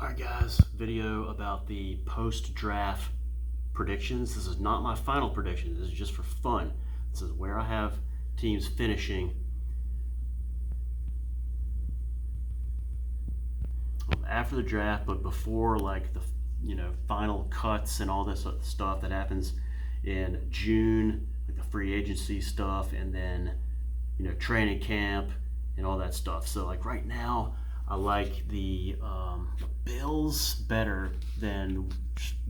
All right, guys, video about the post-draft predictions. This is not my final prediction. This is just for fun. This is where I have teams finishing after the draft, but before like the final cuts and all this stuff that happens in June, like the free agency stuff, and then training camp and all that stuff. So like right now, I like the Bills better than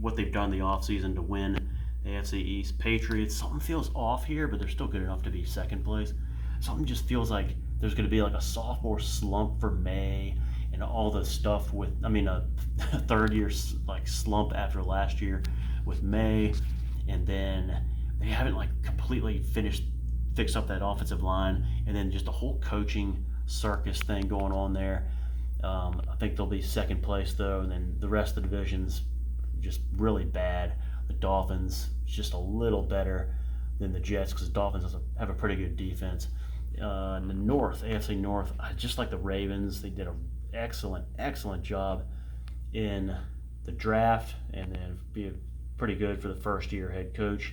what they've done the offseason to win AFC East. Patriots, something feels off here, but they're still good enough to be second place. Something just feels like there's going to be like a sophomore slump for May and all the stuff with, a third year like slump after last year with May, and then they haven't like completely fixed up that offensive line, and then just the whole coaching circus thing going on there. I think they'll be second place though, and then the rest of the division's just really bad. The Dolphins just a little better than the Jets because the Dolphins have a pretty good defense. In the North, AFC North, I just like the Ravens. They did an excellent job in the draft, and then be pretty good for the first year head coach.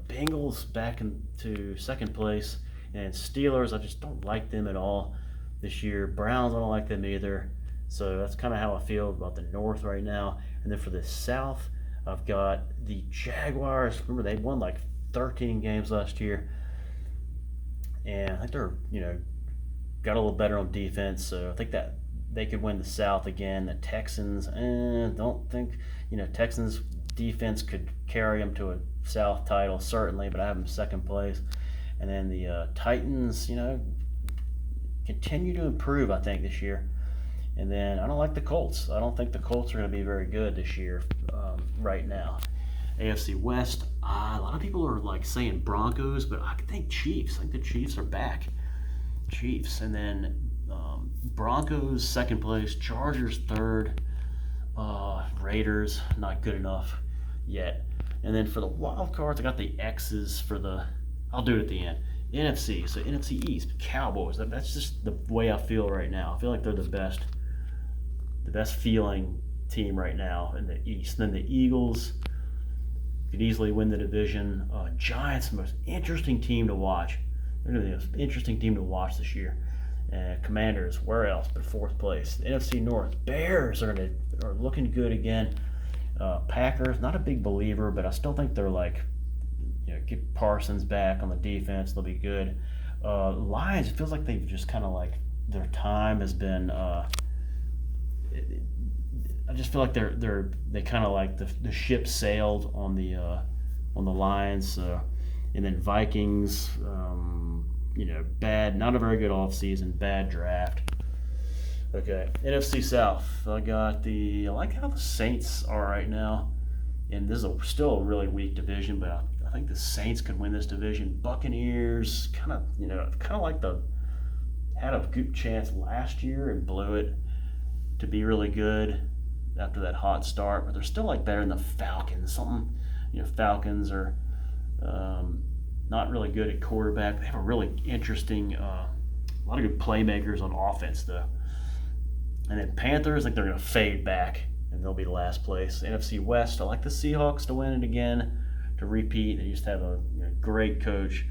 Bengals back into second place, and Steelers, I just don't like them at all this year. Browns, I don't like them either. So that's kind of how I feel about the North right now. And then for the South, I've got the Jaguars. Remember, they won like 13 games last year, and I think they're got a little better on defense. So I think that they could win the South again. The Texans, don't think Texans defense could carry them to a South title certainly, but I have them second place. And then the Titans, continue to improve, I think, this year. And then I don't like the Colts. I don't think the Colts are going to be very good this year right now. AFC West, a lot of people are like saying Broncos, but I think Chiefs. I think the Chiefs are back. Chiefs. And then Broncos second place, Chargers third, Raiders not good enough yet. And then for the wild cards, I got the X's for I'll do it at the end. NFC, so NFC East, Cowboys. That's just the way I feel right now. I feel like they're the best feeling team right now in the East. Then the Eagles could easily win the division. Giants, the most interesting team to watch. They're going to be the most interesting team to watch this year. Commanders, where else but fourth place. The NFC North, Bears are looking good again. Packers, not a big believer, but I still think they're like, get Parsons back on the defense, they'll be good. Lions, it feels like they've just kind of like their time has been. I just feel like they kind of like the ship sailed on the Lions. And then Vikings, bad, not a very good offseason, bad draft. Okay, NFC South. I like how the Saints are right now, and this is still a really weak division, but I think the Saints could win this division. Buccaneers, kind of like had a good chance last year and blew it to be really good after that hot start, but they're still like better than the Falcons. Falcons are not really good at quarterback. They have a really interesting, a lot of good playmakers on offense though. And then Panthers, they're going to fade back, and they'll be last place. NFC West, I like the Seahawks to win it again, to repeat. They just have a great coach,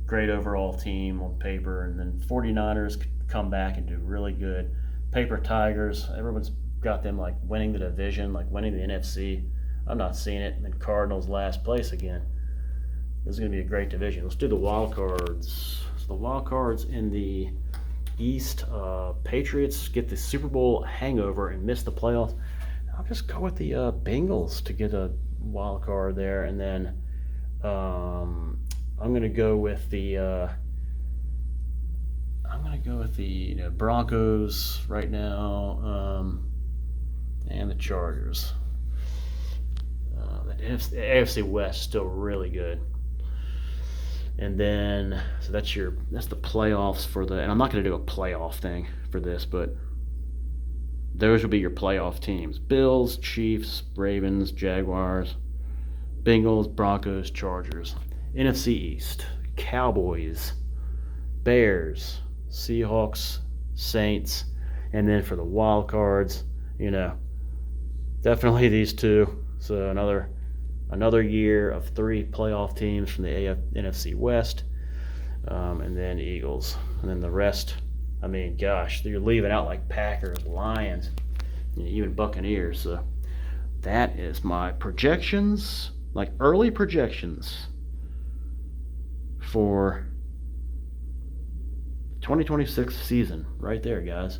great overall team on paper. And then 49ers could come back and do really good. Paper Tigers, everyone's got them like winning the division, like winning the NFC. I'm not seeing it. And then Cardinals last place again. This is going to be a great division. Let's do the wild cards. So the wild cards in the East, Patriots get the Super Bowl hangover and miss the playoffs. I'll just go with the Bengals to get a wild card there, and then I'm going to go with the Broncos right now, and the Chargers. The AFC West still really good. And then, so that's the playoffs and I'm not going to do a playoff thing for this, but those will be your playoff teams. Bills, Chiefs, Ravens, Jaguars, Bengals, Broncos, Chargers. NFC East, Cowboys, Bears, Seahawks, Saints, and then for the wild cards, definitely these two. So another year of 3 playoff teams from the NFC West, and then Eagles, and then the rest. I mean, gosh, you're leaving out like Packers, Lions, even Buccaneers. So that is my projections, like early projections for 2026 season right there, guys.